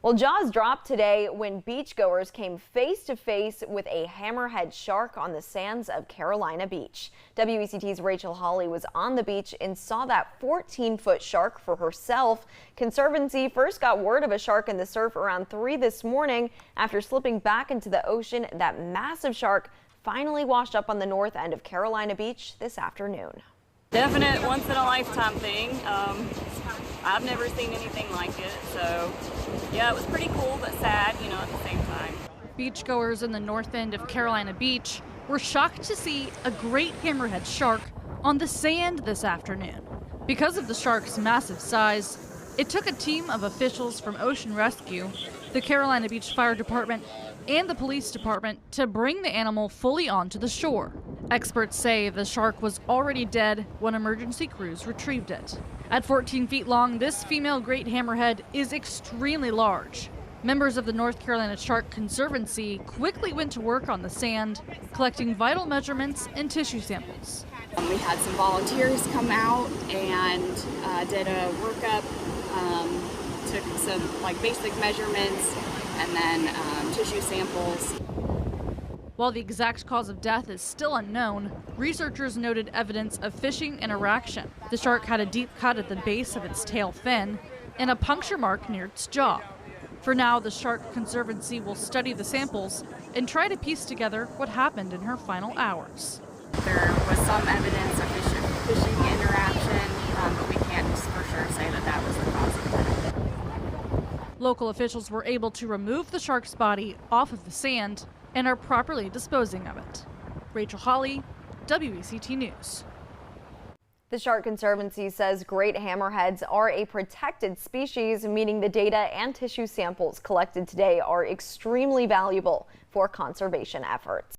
Well, jaws dropped today when beachgoers came face to face with a hammerhead shark on the sands of Carolina Beach. WECT's Rachel Hawley was on the beach and saw that 14-foot shark for herself. Conservancy first got word of a shark in the surf around 3 this morning. After slipping back into the ocean, that massive shark finally washed up on the north end of Carolina Beach this afternoon. Definite once-in-a-lifetime thing. I've never seen anything like it, so yeah, it was pretty cool but sad, at the same time. Beachgoers in the north end of Carolina Beach were shocked to see a great hammerhead shark on the sand this afternoon. Because of the shark's massive size, it took a team of officials from Ocean Rescue, the Carolina Beach Fire Department, and the police department to bring the animal fully onto the shore. Experts say the shark was already dead when emergency crews retrieved it. At 14 feet long, this female great hammerhead is extremely large. Members of the North Carolina Shark Conservancy quickly went to work on the sand, collecting vital measurements and tissue samples. We had some volunteers come out and did a workup, took some basic measurements and then tissue samples. While the exact cause of death is still unknown, researchers noted evidence of fishing interaction. The shark had a deep cut at the base of its tail fin and a puncture mark near its jaw. For now, the Shark Conservancy will study the samples and try to piece together what happened in her final hours. There was some evidence of fishing interaction, but we can't for sure say that that was the cause of death. Local officials were able to remove the shark's body off of the sand and are properly disposing of it. Rachel Hawley, WECT News. The Shark Conservancy says great hammerheads are a protected species, meaning the data and tissue samples collected today are extremely valuable for conservation efforts.